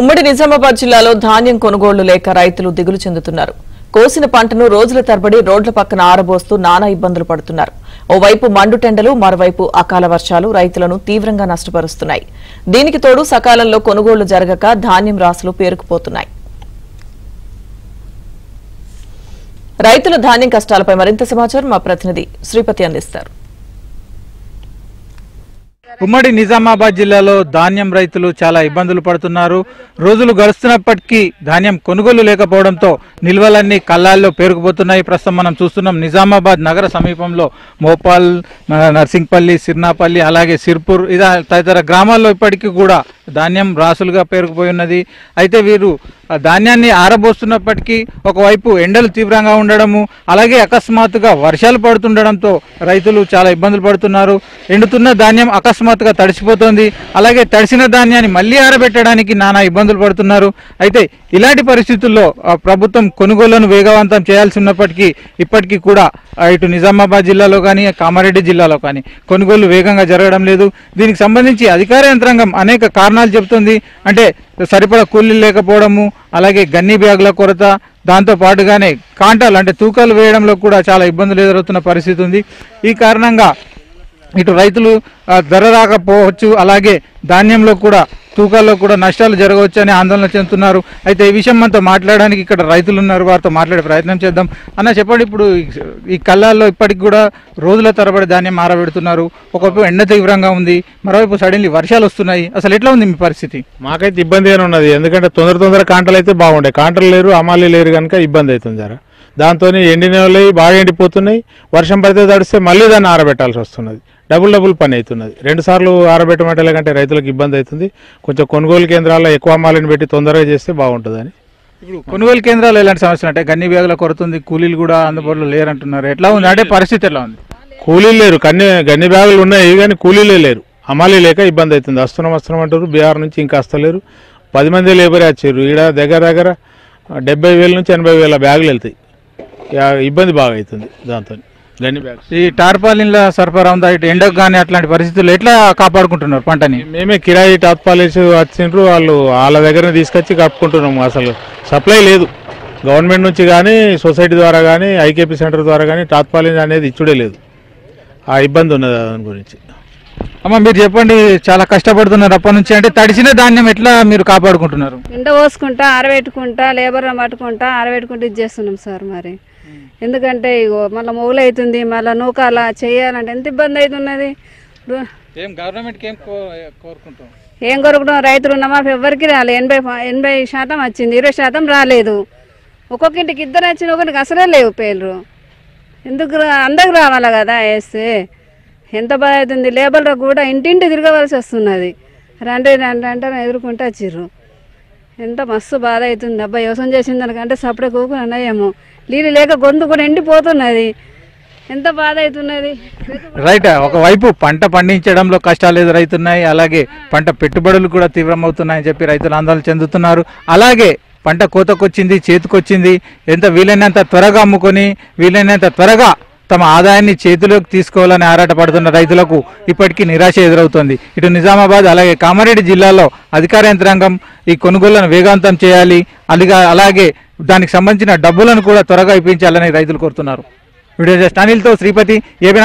ఉమ్మడి నిజామాబాద్ జిల్లాలో ధాన్యం కొనుగోళ్లు లేక రైతులు దిగులు చెందుతున్నారు. కోసిన పంటను రోజుల తరబడి రోడ్ల పక్కన ఆరబోస్తూ నానా ఇబ్బందులు పడుతున్నారు. ఓవైపు మండుటెండలు, మరోవైపు అకాల వర్షాలు రైతులను తీవ్రంగా నష్టపరుస్తున్నాయి. దీనికి తోడు సకాలంలో కొనుగోళ్లు జరగక ధాన్యం రాసులు పేరుకుపోతున్నాయి. రైతుల ధాన్యం కష్టాలపై మరింత సమాచారం మా ప్రతినిధి శ్రీపతి అందిస్తారు. ఉమ్మడి నిజామాబాద్ జిల్లాలో ధాన్యం రైతులు చాలా ఇబ్బందులు పడుతున్నారు. రోజులు గడుస్తున్నప్పటికీ ధాన్యం కొనుగోలు లేకపోవడంతో నిల్వలన్నీ కల్లాల్లో పేరుకుపోతున్నాయి. ప్రస్తుతం మనం చూస్తున్నాం నిజామాబాద్ నగర సమీపంలో మోపాల్, నర్సింగ్పల్లి, సిర్నాపల్లి, అలాగే సిర్పూర్ తదితర గ్రామాల్లో ఇప్పటికీ కూడా ధాన్యం రాసులుగా పేరుకుపోయి ఉన్నది. అయితే వీరు ధాన్యాన్ని ఆరబోస్తున్నప్పటికీ ఒకవైపు ఎండలు తీవ్రంగా ఉండడము, అలాగే అకస్మాత్తుగా వర్షాలు పడుతుండడంతో రైతులు చాలా ఇబ్బందులు పడుతున్నారు. ఎండుతున్న ధాన్యం అకస్మాత్తుగా తడిసిపోతుంది. అలాగే తడిసిన ధాన్యాన్ని మళ్లీ ఆరబెట్టడానికి నానా ఇబ్బందులు పడుతున్నారు. అయితే ఇలాంటి పరిస్థితుల్లో ప్రభుత్వం కొనుగోళ్లను వేగవంతం చేయాల్సి ఉన్నప్పటికీ ఇప్పటికీ కూడా ఇటు నిజామాబాద్ జిల్లాలో కానీ కామారెడ్డి జిల్లాలో కానీ కొనుగోలు వేగంగా జరగడం లేదు. దీనికి సంబంధించి అధికార యంత్రాంగం అనేక కారణాలు చెబుతుంది. అంటే సరిపడా కూలీలు లేకపోవడము, అలాగే గన్నీ బ్యాగుల కొరత, దాంతో పాటుగానే కాంటాలు అంటే తూకాలు వేయడంలో కూడా చాలా ఇబ్బందులు ఎదురవుతున్న పరిస్థితి ఉంది. ఈ కారణంగా ఇటు రైతులు ధర రాకపోవచ్చు, అలాగే ధాన్యంలో కూడా తూకాల్లో కూడా నష్టాలు జరగవచ్చు అని ఆందోళన చెందుతున్నారు. అయితే ఈ విషయం మనతో మాట్లాడడానికి ఇక్కడ రైతులు ఉన్నారు, వారితో మాట్లాడే ప్రయత్నం చేద్దాం. అన్న చెప్పండి, ఇప్పుడు ఈ కళ్ళాల్లో ఇప్పటికి కూడా రోజుల తరబడి ధాన్యం ఆరబెడుతున్నారు. ఒకవైపు ఎండ తీవ్రంగా ఉంది, మరోవైపు సడన్లీ వర్షాలు వస్తున్నాయి. అసలు ఎట్లా ఉంది మీ పరిస్థితి? మాకైతే ఇబ్బందిగానే ఉన్నది. ఎందుకంటే తొందర కాంటలు అయితే బాగుండే, కాంటలు లేరు, అమ్మాలి లేరు కనుక ఇబ్బంది అవుతుంది జర. దాంతో ఎండిన వాళ్ళు బాగా ఎండిపోతున్నాయి. వర్షం పడితే తడిస్తే మళ్ళీ దాన్ని ఆరబెట్టాల్సి వస్తున్నది. డబుల్ పని అవుతున్నది. 2 సార్లు ఆరబెట్టమంటే కంటే రైతులకు ఇబ్బంది అవుతుంది. కొంచెం కొనుగోలు కేంద్రాల్లో ఎక్కువ అమ్మాలిని పెట్టి తొందరగా చేస్తే బాగుంటుందని. ఇప్పుడు కొనుగోలు కేంద్రాలు ఎలాంటి సమస్యలు అంటే గన్ని బ్యాగుల కొరత ఉంది, కూలీలు కూడా అందుబాటులో లేరంటున్నారు. ఎట్లా ఉంది అంటే పరిస్థితి ఎట్లా ఉంది? కూలీలు లేరు, గన్ని బ్యాగులు ఉన్నాయి కానీ కూలీలే లేరు. అమ్మాలి లేక ఇబ్బంది అవుతుంది. వస్తున్నాం అంటారు, బీహార్ నుంచి ఇంకా వస్తలేరు. 10 మంది లేబరే వచ్చారు. ఈడ దగ్గర 70,000 నుంచి 80,000 బ్యాగులు వెళ్తాయి. ఇబ్బంది బాగా అవుతుంది దాంతో. గన్ని బ్యాగ్ ఈ టార్పాలిన్ల సరఫరా ఉందా? ఇటు ఎండకు కానీ అట్లాంటి పరిస్థితులు ఎట్లా కాపాడుకుంటున్నారు పంటని? మేమే కిరాయి టార్పాలిన్స్ వచ్చిండ్రు, వాళ్ళ దగ్గర తీసుకొచ్చి కప్పుకుంటున్నాము. అసలు సప్లై లేదు గవర్నమెంట్ నుంచి కానీ, సొసైటీ ద్వారా కానీ, ఐకేపీ సెంటర్ ద్వారా కానీ టార్పాలిన్ అనేది ఇచ్చుడే లేదు. ఆ ఇబ్బంది ఉన్నది దాని గురించి. అమ్మ మీరు చెప్పండి, చాలా కష్టపడుతున్నారు అప్పటి నుంచి. అంటే తడిసిన ధాన్యం ఎట్లా మీరు కాపాడుకుంటున్నారు? ఎండ పోసుకుంటా, ఆరబెట్టుకుంటా, లేబర్ పట్టుకుంటా, ఆరబెట్టుకుంటూ ఇది చేస్తున్నాం సార్. మరి ఎందుకంటే ఇగో మళ్ళీ మొగులు అవుతుంది, మళ్ళీ నూకాల చేయాలంటే ఎంత ఇబ్బంది అవుతున్నది. ఏం కోరుకుంటాం? రైతులు ఉన్నామా ఎవరికి రాలేదు. 80% వచ్చింది, 20% రాలేదు. ఒక్కొక్కింటికి 2 వచ్చింది, ఒకరికి అసలే లేవు పేర్లు. ఎందుకు అందరికి రావాలా కదా వేస్తే? ఎంత బాధ అవుతుంది. లేబర్లకు కూడా ఇంటింటి తిరగవలసి వస్తున్నది. రండి ఎదుర్కొంటే వచ్చిర్రు. ఎంత మస్తు బాధ అవుతుంది. అబ్బాయి వ్యవసాయం చేసిన దానికంటే సపడే కూకుని అన్నాయేమో. నీళ్ళు లేక గొంతు కూడా ఎండిపోతున్నది. ఎంత బాధ అవుతున్నది. రైట్, ఒకవైపు పంట పండించడంలో కష్టాలు ఎదురవుతున్నాయి, అలాగే పంట పెట్టుబడులు కూడా తీవ్రమవుతున్నాయని చెప్పి రైతులు ఆందోళన చెందుతున్నారు. అలాగే పంట కోతకొచ్చింది, చేతికొచ్చింది, ఎంత వీలైనంత త్వరగా అమ్ముకొని వీలైనంత త్వరగా తమ ఆదాయాన్ని చేతిలోకి తీసుకోవాలని ఆరాటపడుతున్న రైతులకు ఇప్పటికీ నిరాశ ఎదురవుతోంది. ఇటు నిజామాబాద్ అలాగే కామారెడ్డి జిల్లాలో అధికార యంత్రాంగం ఈ కొనుగోళ్లను వేగవంతం చేయాలి, అలాగే దానికి సంబంధించిన డబ్బులను కూడా త్వరగా ఇప్పించాలని రైతులు కోరుతున్నారు. వీడియో జర్నలిస్ట్ అనిల్తో శ్రీపతి, ఏబీ.